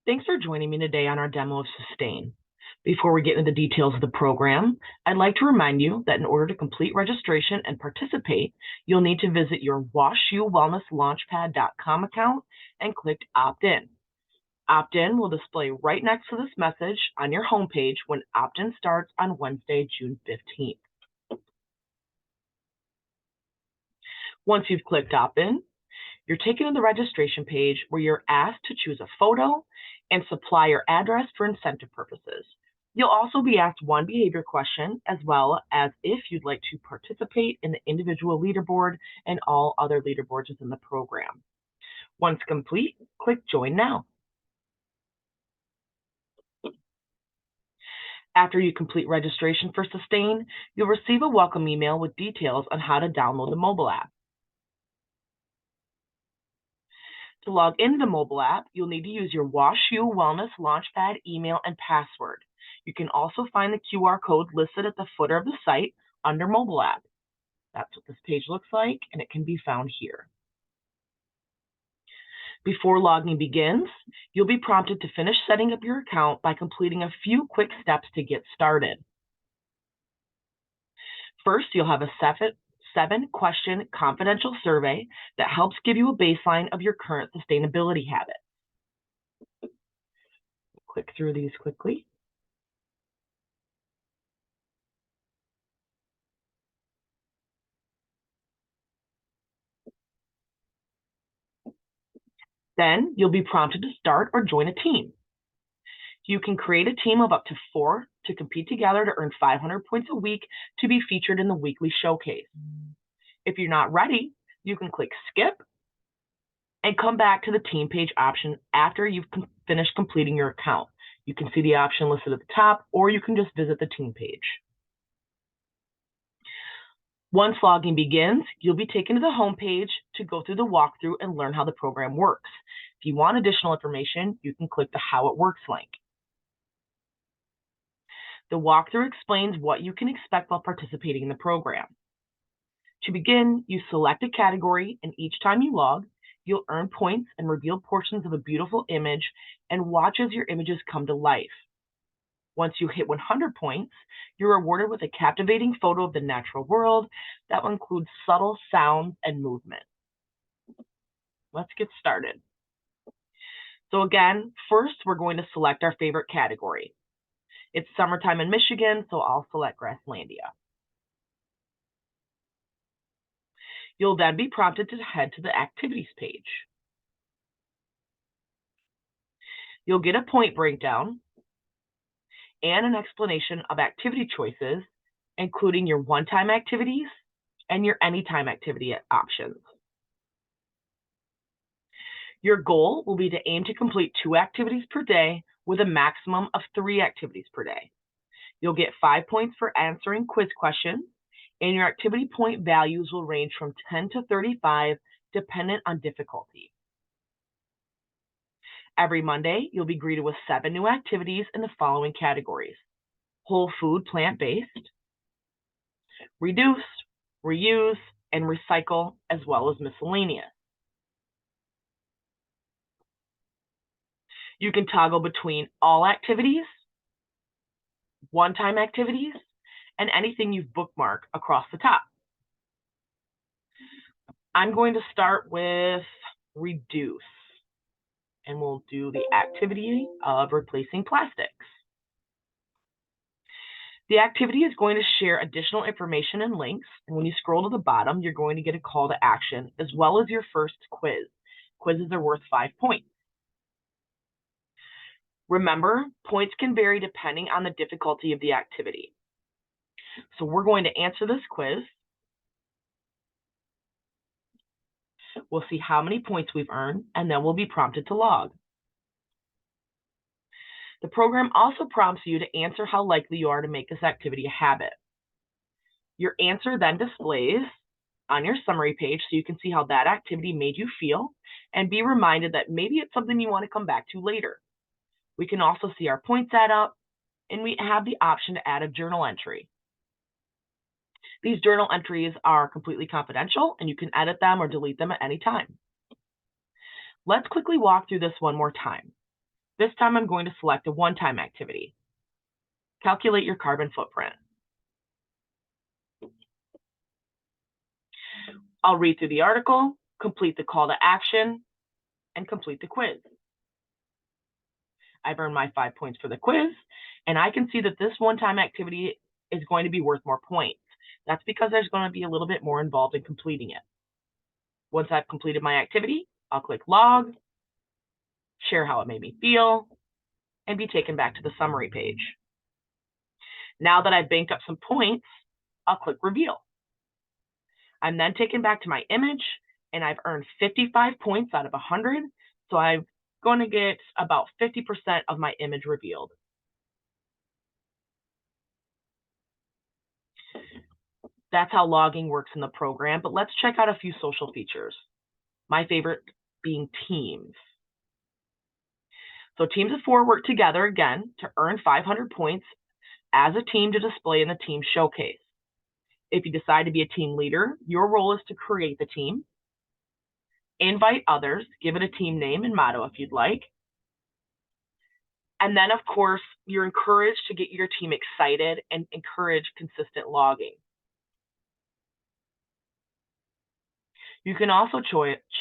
Thanks for joining me today on our demo of Sustain. Before we get into the details of the program, I'd like to remind you that in order to complete registration and participate, you'll need to visit your WashUWellnessLaunchpad.com account and click Opt-in. Opt-in will display right next to this message on your homepage when opt-in starts on Wednesday, June 15th. Once you've clicked Opt-in, you're taken to the registration page where you're asked to choose a photo and supply your address for incentive purposes. You'll also be asked one behavior question, as well as if you'd like to participate in the individual leaderboard and all other leaderboards within the program. Once complete, click Join Now. After you complete registration for Sustain, you'll receive a welcome email with details on how to download the mobile app. To log into the mobile app, you'll need to use your WashU Wellness Launchpad email and password. You can also find the QR code listed at the footer of the site under Mobile App. That's what this page looks like, and it can be found here. Before logging begins, you'll be prompted to finish setting up your account by completing a few quick steps to get started. First, you'll have a seven-question confidential survey that helps give you a baseline of your current sustainability habit. Click through these quickly. Then you'll be prompted to start or join a team. You can create a team of up to 4 to compete together to earn 500 points a week to be featured in the weekly showcase. If you're not ready, you can click Skip and come back to the team page option after you've finished completing your account. You can see the option listed at the top, or you can just visit the team page. Once logging begins, you'll be taken to the home page to go through the walkthrough and learn how the program works. If you want additional information, you can click the How It Works link. The walkthrough explains what you can expect while participating in the program. To begin, you select a category, and each time you log, you'll earn points and reveal portions of a beautiful image and watch as your images come to life. Once you hit 100 points, you're rewarded with a captivating photo of the natural world that will include subtle sounds and movement. Let's get started. So again, first we're going to select our favorite category. It's summertime in Michigan, so I'll select Grasslandia. You'll then be prompted to head to the activities page. You'll get a point breakdown and an explanation of activity choices, including your one-time activities and your anytime activity options. Your goal will be to aim to complete 2 activities per day with a maximum of 3 activities per day. You'll get 5 points for answering quiz questions, and your activity point values will range from 10 to 35, dependent on difficulty. Every Monday, you'll be greeted with 7 new activities in the following categories: whole food, plant-based, reduce, reuse, and recycle, as well as miscellaneous. You can toggle between all activities, one-time activities, and anything you've bookmarked across the top. I'm going to start with reduce, and we'll do the activity of replacing plastics. The activity is going to share additional information and links, and when you scroll to the bottom, you're going to get a call to action, as well as your first quiz. Quizzes are worth 5 points. Remember, points can vary depending on the difficulty of the activity. So we're going to answer this quiz. We'll see how many points we've earned, and then we'll be prompted to log. The program also prompts you to answer how likely you are to make this activity a habit. Your answer then displays on your summary page so you can see how that activity made you feel and be reminded that maybe it's something you want to come back to later. We can also see our points add up, and we have the option to add a journal entry. These journal entries are completely confidential, and you can edit them or delete them at any time. Let's quickly walk through this one more time. This time I'm going to select a one-time activity. Calculate your carbon footprint. I'll read through the article, complete the call to action, and complete the quiz. I've earned my 5 points for the quiz, and I can see that this one-time activity is going to be worth more points. That's because there's going to be a little bit more involved in completing it. Once I've completed my activity, I'll click log, share how it made me feel, and be taken back to the summary page. Now that I've banked up some points, I'll click reveal. I'm then taken back to my image, and I've earned 55 points out of 100, so I'm going to get about 50% of my image revealed. That's how logging works in the program, but let's check out a few social features. My favorite being teams. So teams of 4 work together again to earn 500 points as a team to display in the team showcase. If you decide to be a team leader, your role is to create the team, invite others, give it a team name and motto if you'd like, and then of course you're encouraged to get your team excited and encourage consistent logging. You can also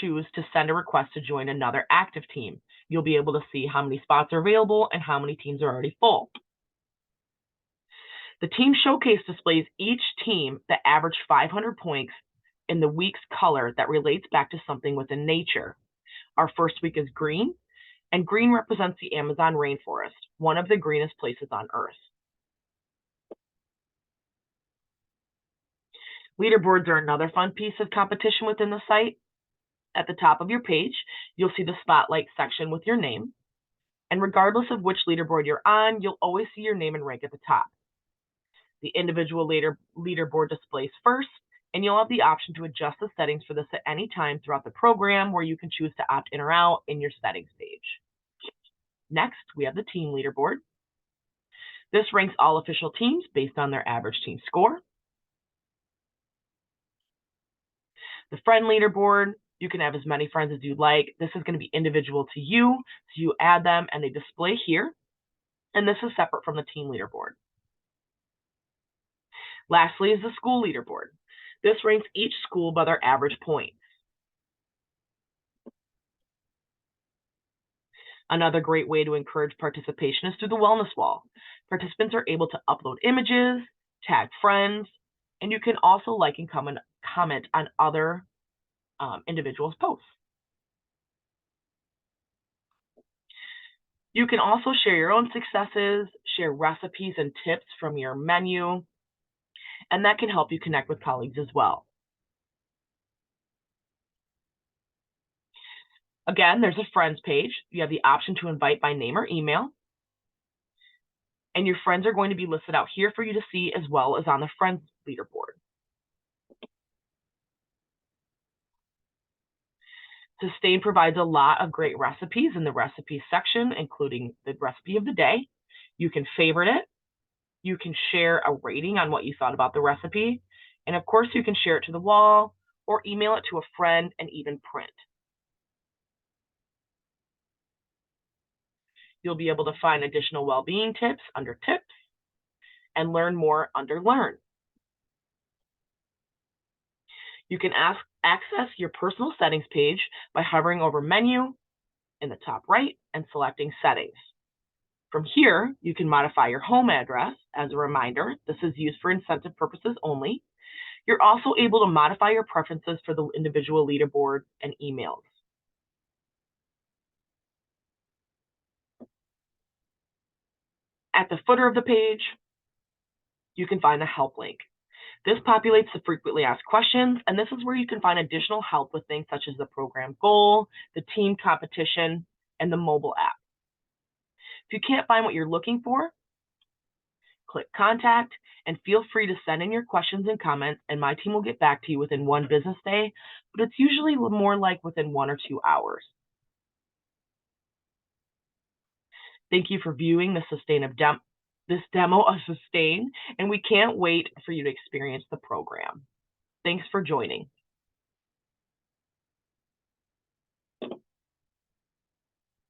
choose to send a request to join another active team. You'll be able to see how many spots are available and how many teams are already full. The team showcase displays each team that averaged 500 points in the week's color that relates back to something within nature. Our first week is green, and green represents the Amazon rainforest, one of the greenest places on Earth. Leaderboards are another fun piece of competition within the site. At the top of your page, you'll see the spotlight section with your name. And regardless of which leaderboard you're on, you'll always see your name and rank at the top. The individual leaderboard displays first, and you'll have the option to adjust the settings for this at any time throughout the program, where you can choose to opt in or out in your settings page. Next, we have the team leaderboard. This ranks all official teams based on their average team score. The friend leaderboard, you can have as many friends as you'd like. This is going to be individual to you, so you add them and they display here. And this is separate from the team leaderboard. Lastly is the school leaderboard. This ranks each school by their average points. Another great way to encourage participation is through the wellness wall. Participants are able to upload images, tag friends, and you can also like and comment on other individuals' posts. You can also share your own successes, share recipes and tips from your menu, and that can help you connect with colleagues as well. Again, there's a friends page. You have the option to invite by name or email. And your friends are going to be listed out here for you to see, as well as on the friends leaderboard. Sustain provides a lot of great recipes in the recipes section, including the recipe of the day. You can favorite it. You can share a rating on what you thought about the recipe. And of course, you can share it to the wall or email it to a friend and even print. You'll be able to find additional well-being tips under tips and learn more under learn. You can access your personal settings page by hovering over menu in the top right and selecting settings. From here, you can modify your home address. As a reminder, this is used for incentive purposes only. You're also able to modify your preferences for the individual leaderboard and emails. At the footer of the page, you can find the help link. This populates the frequently asked questions, and this is where you can find additional help with things such as the program goal, the team competition, and the mobile app. If you can't find what you're looking for, click contact and feel free to send in your questions and comments, and my team will get back to you within 1 business day, but it's usually more like within 1 or 2 hours. Thank you for viewing this demo of Sustain, and we can't wait for you to experience the program. Thanks for joining.